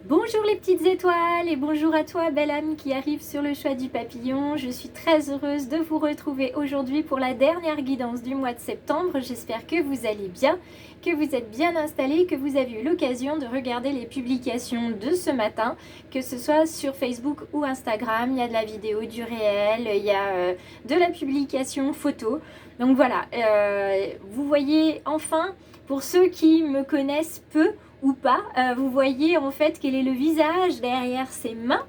Bonjour les petites étoiles et bonjour à toi belle âme qui arrive sur le choix du papillon. Je suis très heureuse de vous retrouver aujourd'hui pour la dernière guidance du mois de septembre. J'espère que vous allez bien, que vous êtes bien installés, que vous avez eu l'occasion de regarder les publications de ce matin, que ce soit sur Facebook ou Instagram. Il y a de la vidéo, du réel, il y a de la publication photo. Donc voilà, vous voyez enfin, pour ceux qui me connaissent peu, ou pas, vous voyez en fait quel est le visage derrière ses mains.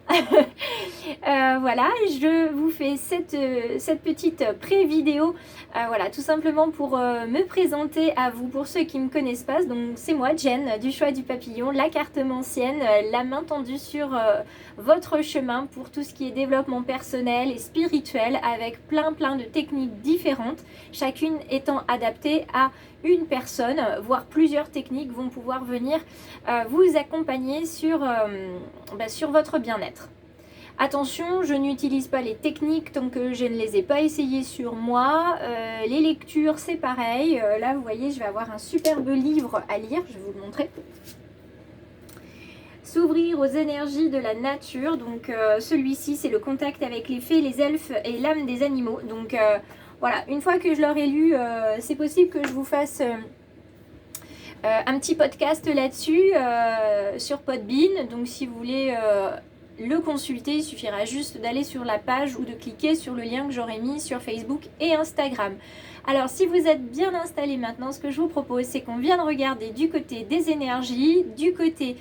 Voilà, je vous fais cette petite pré-vidéo, voilà, tout simplement pour me présenter à vous, pour ceux qui ne me connaissent pas. Donc c'est moi, Jen, du choix du papillon, la cartomancienne, la main tendue sur votre chemin pour tout ce qui est développement personnel et spirituel, avec plein de techniques différentes, chacune étant adaptée à une personne, voire plusieurs techniques vont pouvoir venir vous accompagner sur votre bien-être. Attention, je n'utilise pas les techniques tant que je ne les ai pas essayées sur moi. Les lectures, c'est pareil. Là, vous voyez, je vais avoir un superbe livre à lire. Je vais vous le montrer. S'ouvrir aux énergies de la nature. Donc, celui-ci, c'est le contact avec les fées, les elfes et l'âme des animaux. Donc, voilà, une fois que je l'aurai lu, c'est possible que je vous fasse un petit podcast là-dessus sur Podbean. Donc si vous voulez le consulter, il suffira juste d'aller sur la page ou de cliquer sur le lien que j'aurai mis sur Facebook et Instagram. Alors si vous êtes bien installé maintenant, ce que je vous propose, c'est qu'on vienne regarder du côté des énergies, du côté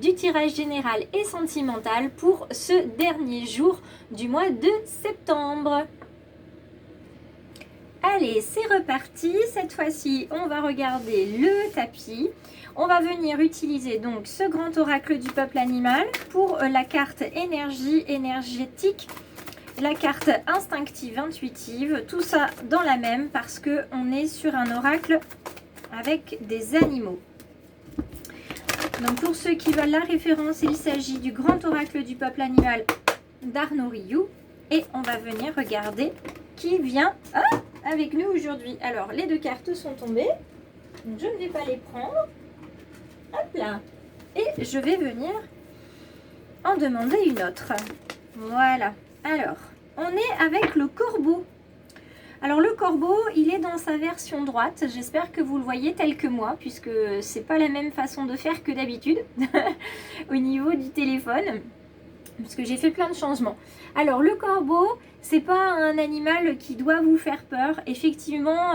du tirage général et sentimental pour ce dernier jour du mois de septembre. Allez, c'est reparti. Cette fois-ci, on va regarder le tapis. On va venir utiliser donc ce grand oracle du peuple animal pour la carte énergie énergétique, la carte instinctive intuitive, tout ça dans la même parce que on est sur un oracle avec des animaux. Donc pour ceux qui veulent la référence, il s'agit du grand oracle du peuple animal d'Arnaud Rioux et on va venir regarder qui vient avec nous aujourd'hui. Alors les deux cartes sont tombées, donc je ne vais pas les prendre. Hop là. Et je vais venir en demander une autre. Voilà. Alors, on est avec le corbeau. Alors le corbeau, il est dans sa version droite. J'espère que vous le voyez tel que moi, puisque c'est pas la même façon de faire que d'habitude au niveau du téléphone, parce que j'ai fait plein de changements. Alors le corbeau, c'est pas un animal qui doit vous faire peur. Effectivement,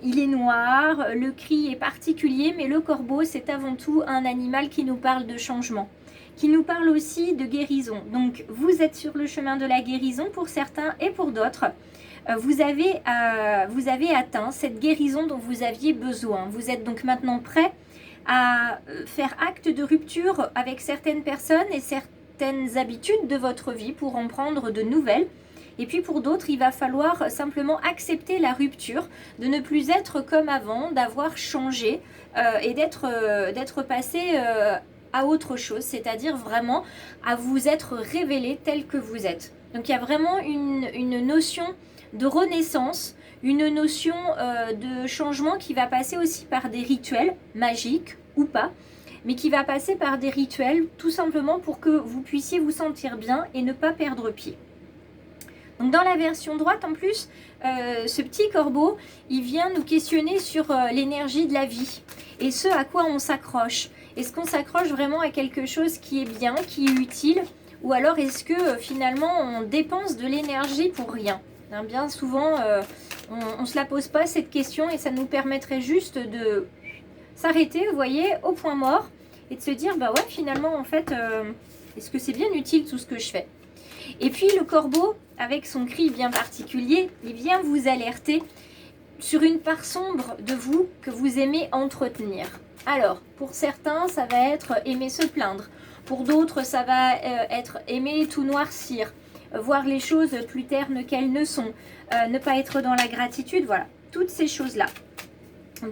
il est noir, le cri est particulier, mais le corbeau, c'est avant tout un animal qui nous parle de changement, qui nous parle aussi de guérison. Donc, vous êtes sur le chemin de la guérison pour certains et pour d'autres. Vous avez atteint cette guérison dont vous aviez besoin. Vous êtes donc maintenant prêt à faire acte de rupture avec certaines personnes et certaines habitudes de votre vie pour en prendre de nouvelles. Et puis pour d'autres, il va falloir simplement accepter la rupture, de ne plus être comme avant, d'avoir changé et d'être passé à autre chose, c'est-à-dire vraiment à vous être révélé tel que vous êtes. Donc il y a vraiment une notion de renaissance, une notion de changement qui va passer aussi par des rituels magiques ou pas, mais qui va passer par des rituels tout simplement pour que vous puissiez vous sentir bien et ne pas perdre pied. Donc dans la version droite, en plus, ce petit corbeau, il vient nous questionner sur l'énergie de la vie et ce à quoi on s'accroche. Est-ce qu'on s'accroche vraiment à quelque chose qui est bien, qui est utile, ou alors est-ce que finalement on dépense de l'énergie pour rien? Bien souvent, on ne se la pose pas cette question et ça nous permettrait juste de s'arrêter, vous voyez, au point mort et de se dire, bah ouais, finalement, en fait, est-ce que c'est bien utile tout ce que je fais? Et puis le corbeau, avec son cri bien particulier, il vient vous alerter sur une part sombre de vous que vous aimez entretenir. Alors, pour certains, ça va être aimer se plaindre. Pour d'autres, ça va être aimer tout noircir, voir les choses plus ternes qu'elles ne sont, ne pas être dans la gratitude, voilà, toutes ces choses-là.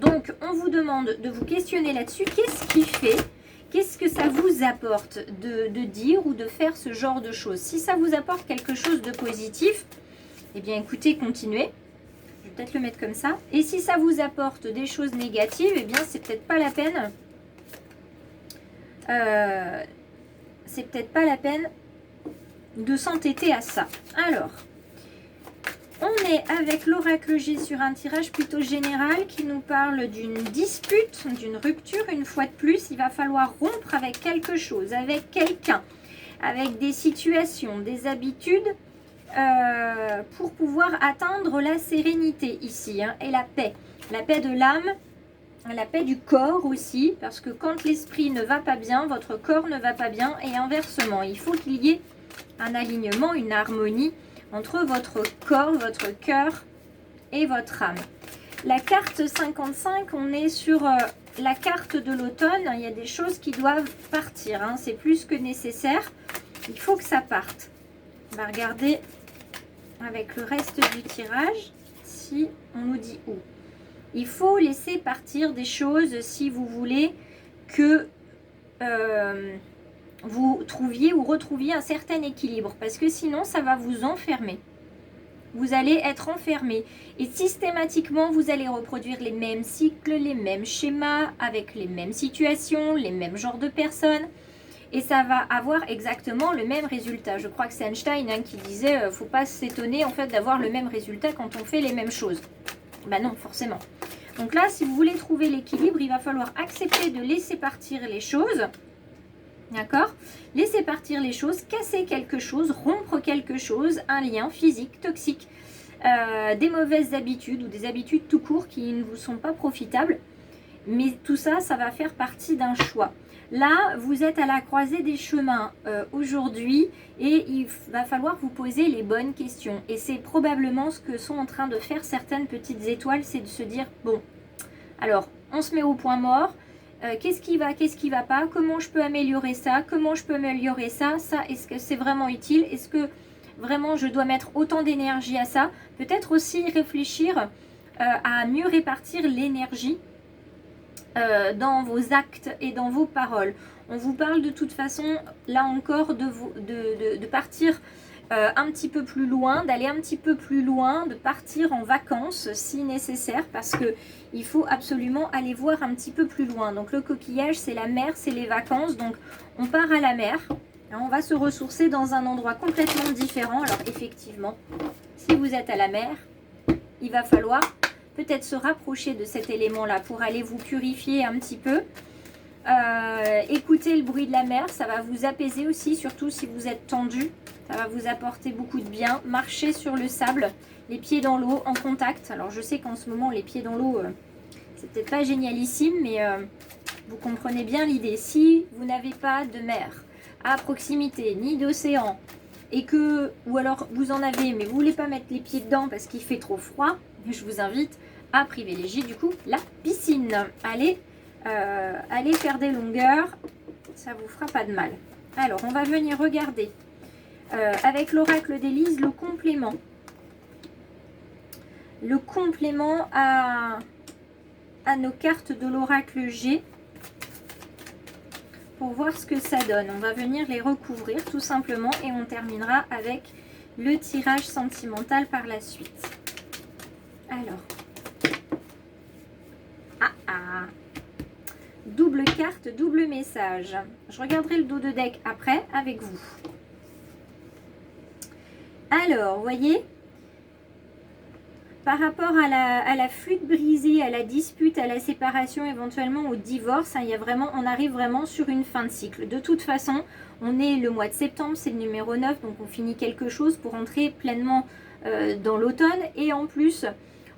Donc, on vous demande de vous questionner là-dessus. Qu'est-ce qui fait? Qu'est-ce que ça vous apporte de dire ou de faire ce genre de choses? Si ça vous apporte quelque chose de positif, eh bien écoutez, continuez. Je vais peut-être le mettre comme ça. Et si ça vous apporte des choses négatives, eh bien c'est peut-être pas la peine c'est peut-être pas la peine de s'entêter à ça. Alors, on est avec l'oracle G sur un tirage plutôt général qui nous parle d'une dispute, d'une rupture. Une fois de plus, il va falloir rompre avec quelque chose, avec quelqu'un, avec des situations, des habitudes pour pouvoir atteindre la sérénité ici hein, et la paix de l'âme, la paix du corps aussi, parce que quand l'esprit ne va pas bien, votre corps ne va pas bien et inversement. Il faut qu'il y ait un alignement, une harmonie entre votre corps, votre cœur et votre âme. La carte 55, on est sur la carte de l'automne. Il y a des choses qui doivent partir. Hein. C'est plus que nécessaire. Il faut que ça parte. On va regarder avec le reste du tirage si on nous dit où. Il faut laisser partir des choses si vous voulez que vous trouviez ou retrouviez un certain équilibre. Parce que sinon, ça va vous enfermer. Vous allez être enfermé. Et systématiquement, vous allez reproduire les mêmes cycles, les mêmes schémas, avec les mêmes situations, les mêmes genres de personnes. Et ça va avoir exactement le même résultat. Je crois que c'est Einstein hein, qui disait faut pas s'étonner en fait d'avoir le même résultat quand on fait les mêmes choses. Ben non, forcément. Donc là, si vous voulez trouver l'équilibre, il va falloir accepter de laisser partir les choses. D'accord? Laisser partir les choses, casser quelque chose, rompre quelque chose, un lien physique, toxique, des mauvaises habitudes ou des habitudes tout court qui ne vous sont pas profitables. Mais tout ça, ça va faire partie d'un choix. Là, vous êtes à la croisée des chemins aujourd'hui et il va falloir vous poser les bonnes questions. Et c'est probablement ce que sont en train de faire certaines petites étoiles, c'est de se dire, bon, alors, on se met au point mort, qu'est-ce qui va pas, comment je peux améliorer ça, ça, est-ce que c'est vraiment utile, est-ce que vraiment je dois mettre autant d'énergie à ça, peut-être aussi réfléchir à mieux répartir l'énergie dans vos actes et dans vos paroles. On vous parle de toute façon, là encore, de partir un petit peu plus loin, d'aller un petit peu plus loin, de partir en vacances si nécessaire, parce que il faut absolument aller voir un petit peu plus loin. Donc le coquillage, c'est la mer, c'est les vacances, donc on part à la mer, on va se ressourcer dans un endroit complètement différent. Alors effectivement, si vous êtes à la mer, il va falloir peut-être se rapprocher de cet élément-là pour aller vous purifier un petit peu. Écoutez le bruit de la mer, ça va vous apaiser aussi, surtout si vous êtes tendu. Ça va vous apporter beaucoup de bien. Marchez sur le sable, les pieds dans l'eau, en contact. Alors je sais qu'en ce moment, les pieds dans l'eau, c'est peut-être pas génialissime, mais vous comprenez bien l'idée. Si vous n'avez pas de mer à proximité, ni d'océan, et que, ou alors vous en avez, mais vous voulez pas mettre les pieds dedans parce qu'il fait trop froid, je vous invite à privilégier du coup la piscine. Allez faire des longueurs, ça vous fera pas de mal. Alors on va venir regarder avec l'oracle d'Élise le complément à nos cartes de l'oracle G pour voir ce que ça donne. On va venir les recouvrir tout simplement et on terminera avec le tirage sentimental par la suite. Alors, double carte, double message. Je regarderai le dos de deck après avec vous. Alors, vous voyez, par rapport à la flûte brisée, à la dispute, à la séparation, éventuellement au divorce, hein, on arrive vraiment sur une fin de cycle. De toute façon, on est le mois de septembre, c'est le numéro 9, donc on finit quelque chose pour entrer pleinement dans l'automne. Et en plus,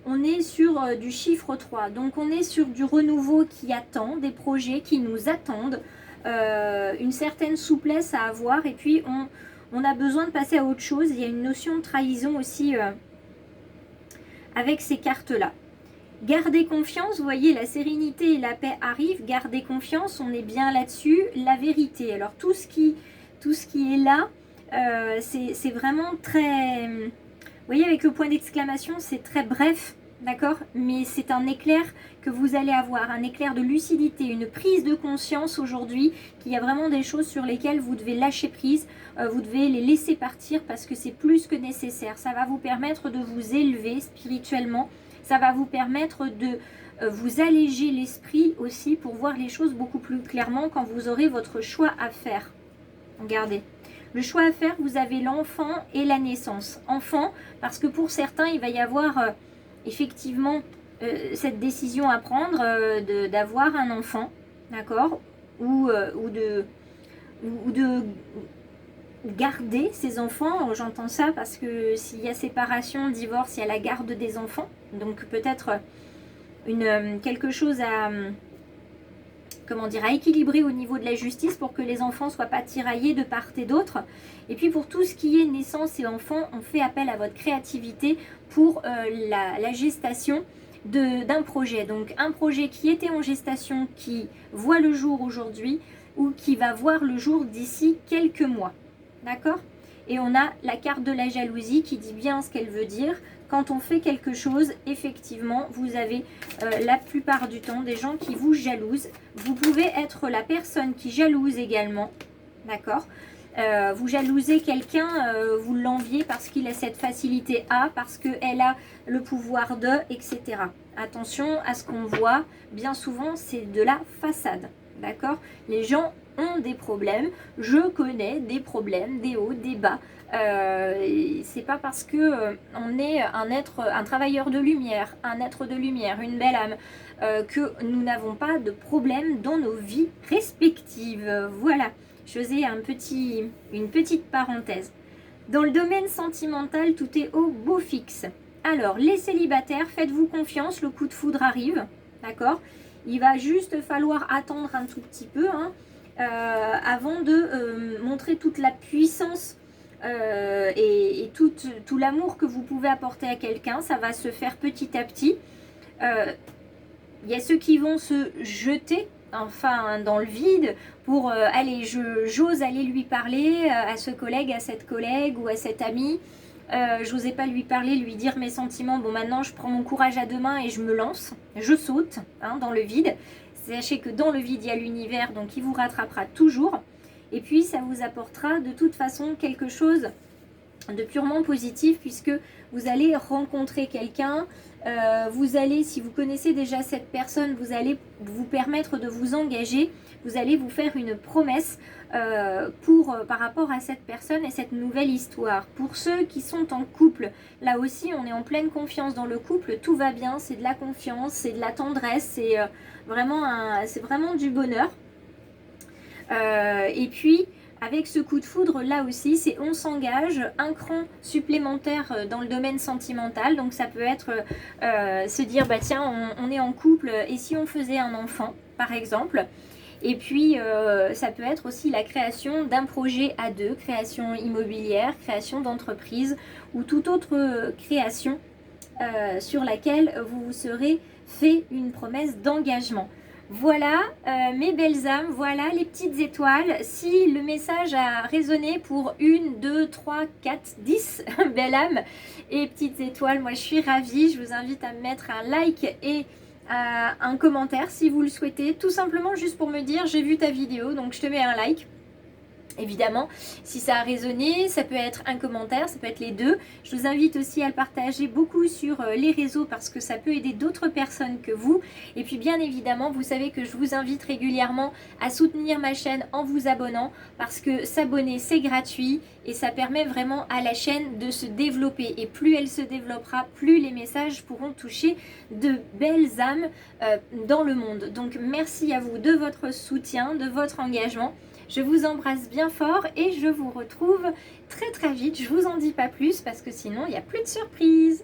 on est sur du chiffre 3. Donc on est sur du renouveau qui attend, des projets qui nous attendent, une certaine souplesse à avoir. Et puis on a besoin de passer à autre chose. Il y a une notion de trahison aussi avec ces cartes-là. Gardez confiance, vous voyez, la sérénité et la paix arrivent. Gardez confiance, on est bien là-dessus. La vérité, alors tout ce qui est là, c'est vraiment très... Vous voyez, avec le point d'exclamation, c'est très bref, d'accord? Mais c'est un éclair que vous allez avoir, un éclair de lucidité, une prise de conscience aujourd'hui, qu'il y a vraiment des choses sur lesquelles vous devez lâcher prise, vous devez les laisser partir parce que c'est plus que nécessaire. Ça va vous permettre de vous élever spirituellement, Ça va vous permettre de vous alléger l'esprit aussi pour voir les choses beaucoup plus clairement quand vous aurez votre choix à faire. Regardez, le choix à faire, vous avez l'enfant et la naissance. Enfant, parce que pour certains, il va y avoir effectivement cette décision à prendre d'avoir un enfant, d'accord, ou de garder ses enfants. J'entends ça parce que s'il y a séparation, divorce, il y a la garde des enfants. Donc peut-être quelque chose à, comment dire, à équilibrer au niveau de la justice pour que les enfants ne soient pas tiraillés de part et d'autre. Et puis pour tout ce qui est naissance et enfants, on fait appel à votre créativité pour la gestation d'un projet. Donc un projet qui était en gestation, qui voit le jour aujourd'hui ou qui va voir le jour d'ici quelques mois. D'accord? Et on a la carte de la jalousie qui dit bien ce qu'elle veut dire. Quand on fait quelque chose, effectivement, vous avez la plupart du temps des gens qui vous jalousent. Vous pouvez être la personne qui jalouse également. D'accord? Vous jalousez quelqu'un, vous l'enviez parce qu'il a cette facilité à, parce qu'elle a le pouvoir de, etc. Attention à ce qu'on voit. Bien souvent, c'est de la façade. D'accord? Les gens ont des problèmes. Je connais des problèmes, des hauts, des bas. C'est pas parce que on est un travailleur de lumière, un être de lumière, une belle âme, que nous n'avons pas de problème dans nos vies respectives. Voilà, je faisais une petite parenthèse. Dans le domaine sentimental, tout est au beau fixe. Alors, les célibataires, faites-vous confiance, le coup de foudre arrive, d'accord? Il va juste falloir attendre un tout petit peu, hein, avant de montrer toute la puissance et tout l'amour que vous pouvez apporter à quelqu'un. Ça va se faire petit à petit. Il y a ceux qui vont se jeter enfin dans le vide pour allez, j'ose aller lui parler à ce collègue, à cette collègue ou à cet ami. J'osais pas lui parler, lui dire mes sentiments. Bon, maintenant je prends mon courage à deux mains et je me lance, je saute, hein, dans le vide. Sachez que dans le vide il y a l'univers, donc il vous rattrapera toujours. Et puis ça vous apportera de toute façon quelque chose de purement positif, puisque vous allez rencontrer quelqu'un, vous allez, si vous connaissez déjà cette personne, vous allez vous permettre de vous engager, vous allez vous faire une promesse par rapport à cette personne et cette nouvelle histoire. Pour ceux qui sont en couple, là aussi on est en pleine confiance dans le couple, tout va bien, c'est de la confiance, c'est de la tendresse, c'est vraiment du bonheur. Et puis avec ce coup de foudre là aussi, c'est on s'engage un cran supplémentaire dans le domaine sentimental. Donc ça peut être se dire bah tiens, on est en couple et si on faisait un enfant par exemple. Et puis ça peut être aussi la création d'un projet à deux, création immobilière, création d'entreprise ou toute autre création sur laquelle vous vous serez fait une promesse d'engagement. Voilà mes belles âmes, voilà les petites étoiles. Si le message a résonné pour 1, 2, 3, 4, 10 belles âmes et petites étoiles, moi je suis ravie. Je vous invite à me mettre un like et un commentaire si vous le souhaitez. Tout simplement juste pour me dire j'ai vu ta vidéo, donc je te mets un like. Évidemment, si ça a résonné, ça peut être un commentaire, ça peut être les deux. Je vous invite aussi à le partager beaucoup sur les réseaux parce que ça peut aider d'autres personnes que vous. Et puis bien évidemment, vous savez que je vous invite régulièrement à soutenir ma chaîne en vous abonnant parce que s'abonner c'est gratuit et ça permet vraiment à la chaîne de se développer. Et plus elle se développera, plus les messages pourront toucher de belles âmes dans le monde. Donc merci à vous de votre soutien, de votre engagement. Je vous embrasse bien fort et je vous retrouve très très vite. Je vous en dis pas plus parce que sinon il n'y a plus de surprise.